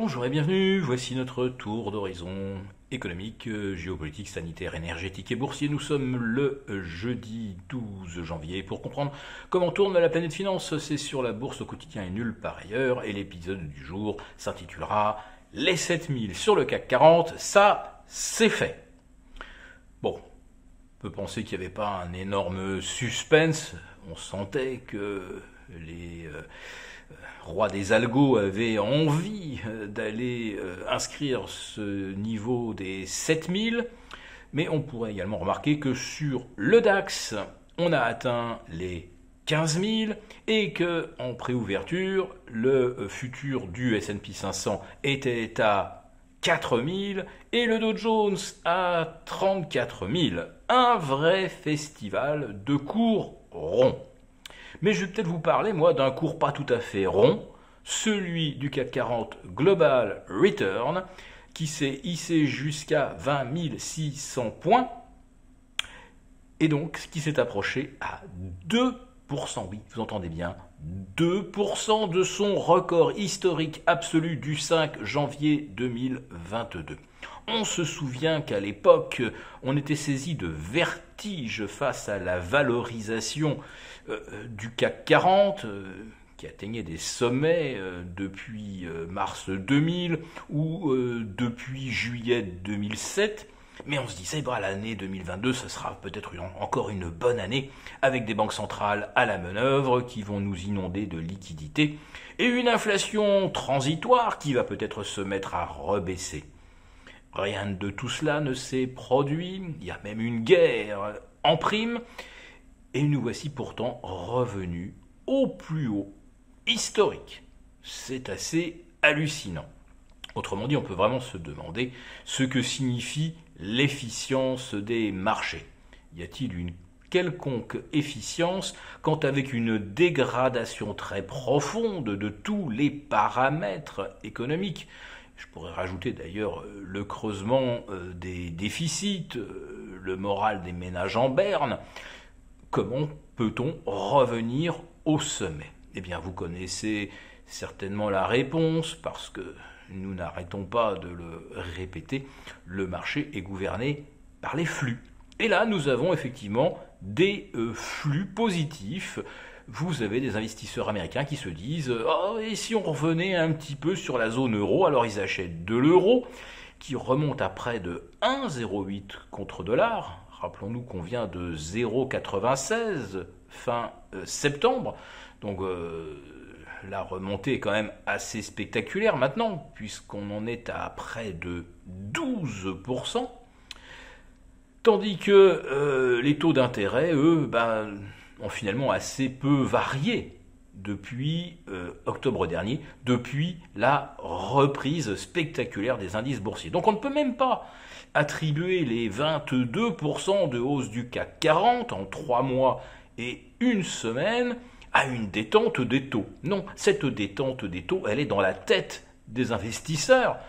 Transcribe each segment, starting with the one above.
Bonjour et bienvenue, voici notre tour d'horizon économique, géopolitique, sanitaire, énergétique et boursier. Nous sommes le jeudi 12 janvier. Pour comprendre comment tourne la planète finance, c'est sur la bourse au quotidien et nulle part ailleurs. Et l'épisode du jour s'intitulera « Les 7000 sur le CAC 40, ça c'est fait ». Bon, on peut penser qu'il n'y avait pas un énorme suspense. On sentait que les rois des algos avaient envie d'aller inscrire ce niveau des 7000, mais on pourrait également remarquer que sur le DAX, on a atteint les 15 000 et que en préouverture, le futur du S&P 500 était à 4 000 et le Dow Jones à 34 000. Un vrai festival de cours ronds. Mais je vais peut-être vous parler, moi, d'un cours pas tout à fait rond, celui du CAC 40 Global Return, qui s'est hissé jusqu'à 20 600 points, et donc qui s'est approché à 2%, oui, vous entendez bien, 2% de son record historique absolu du 5 janvier 2022. On se souvient qu'à l'époque, on était saisi de vertige face à la valorisation du CAC 40, qui atteignait des sommets depuis mars 2000 ou depuis juillet 2007. Mais on se disait, l'année 2022, ce sera peut-être encore une bonne année, avec des banques centrales à la manœuvre qui vont nous inonder de liquidités, et une inflation transitoire qui va peut-être se mettre à rebaisser. Rien de tout cela ne s'est produit, il y a même une guerre en prime, et nous voici pourtant revenus au plus haut historique. C'est assez hallucinant. Autrement dit, on peut vraiment se demander ce que signifie l'efficience des marchés. Y a-t-il une quelconque efficience quand avec une dégradation très profonde de tous les paramètres économiques? Je pourrais rajouter d'ailleurs le creusement des déficits, le moral des ménages en berne. Comment peut-on revenir au sommet? Eh bien, vous connaissez certainement la réponse parce que nous n'arrêtons pas de le répéter. Le marché est gouverné par les flux. Et là, nous avons effectivement des flux positifs. Vous avez des investisseurs américains qui se disent « Oh, et si on revenait un petit peu sur la zone euro ?» Alors ils achètent de l'euro qui remonte à près de 1,08 contre dollar. Rappelons-nous qu'on vient de 0,96 fin septembre. Donc la remontée est quand même assez spectaculaire maintenant, puisqu'on en est à près de 12%. Tandis que les taux d'intérêt, eux, ont finalement assez peu varié depuis octobre dernier, depuis la reprise spectaculaire des indices boursiers. Donc on ne peut même pas attribuer les 22% de hausse du CAC 40 en 3 mois et une semaine à une détente des taux. Non, cette détente des taux, elle est dans la tête des investisseurs,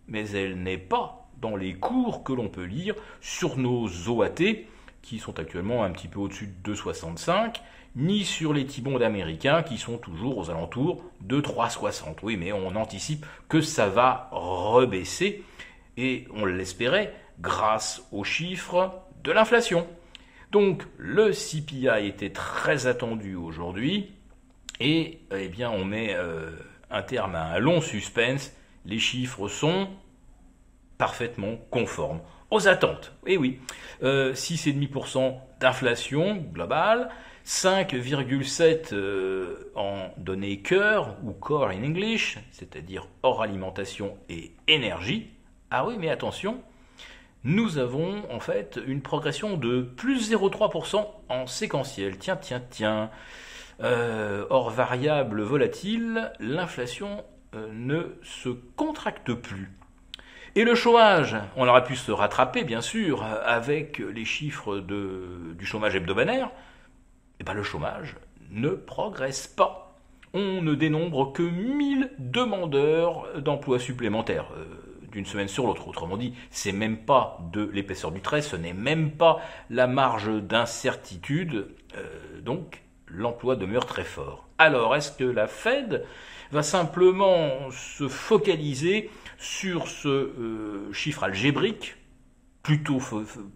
mais elle n'est pas dans les cours que l'on peut lire sur nos OAT, qui sont actuellement un petit peu au-dessus de 2,65, ni sur les T-bonds américains, qui sont toujours aux alentours de 3,60. Oui, mais on anticipe que ça va rebaisser, et on l'espérait, grâce aux chiffres de l'inflation. Donc, le CPI était très attendu aujourd'hui, et on met un terme à un long suspense. Les chiffres sont parfaitement conformes aux attentes. Et oui, 6,5% d'inflation globale, 5,7% en données cœur, ou core in English, c'est-à-dire hors alimentation et énergie. Ah oui, mais attention, nous avons en fait une progression de plus 0,3% en séquentiel. Tiens. Hors variable volatile, l'inflation ne se contracte plus. Et le chômage, on aurait pu se rattraper bien sûr avec les chiffres du chômage hebdomadaire. Le chômage ne progresse pas. On ne dénombre que 1000 demandeurs d'emploi supplémentaires d'une semaine sur l'autre. Autrement dit, c'est même pas de l'épaisseur du trait, ce n'est même pas la marge d'incertitude. Donc, l'emploi demeure très fort. Alors, est-ce que la Fed va simplement se focaliser sur ce chiffre algébrique, plutôt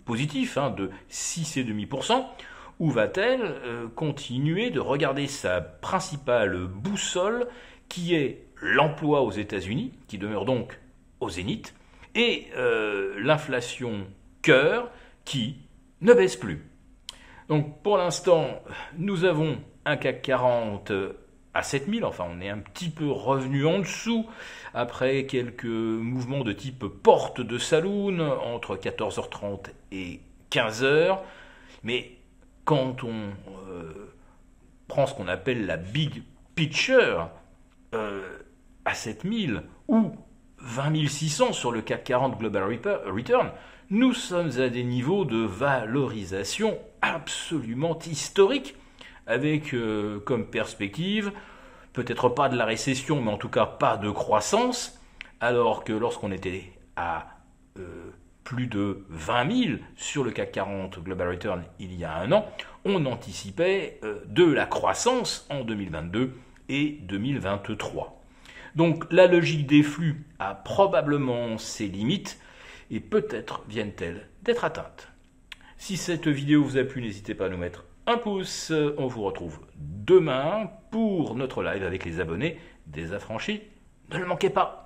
positif, de 6,5%, ou va-t-elle continuer de regarder sa principale boussole, qui est l'emploi aux États-Unis, qui demeure donc au zénith, et l'inflation cœur, qui ne baisse plus. Donc pour l'instant, nous avons un CAC 40 à 7000, enfin on est un petit peu revenu en dessous, après quelques mouvements de type porte de saloon, entre 14h30 et 15h, mais quand on prend ce qu'on appelle la big picture, à 7000 ou 20 600 sur le CAC 40 Global Return, nous sommes à des niveaux de valorisation absolument historiques, avec comme perspective, peut-être pas de la récession, mais en tout cas pas de croissance, alors que lorsqu'on était à plus de 20 000 sur le CAC 40 Global Return il y a un an, on anticipait de la croissance en 2022 et 2023. Donc la logique des flux a probablement ses limites et peut-être viennent-elles d'être atteintes. Si cette vidéo vous a plu, n'hésitez pas à nous mettre un pouce. On vous retrouve demain pour notre live avec les abonnés des affranchis. Ne le manquez pas.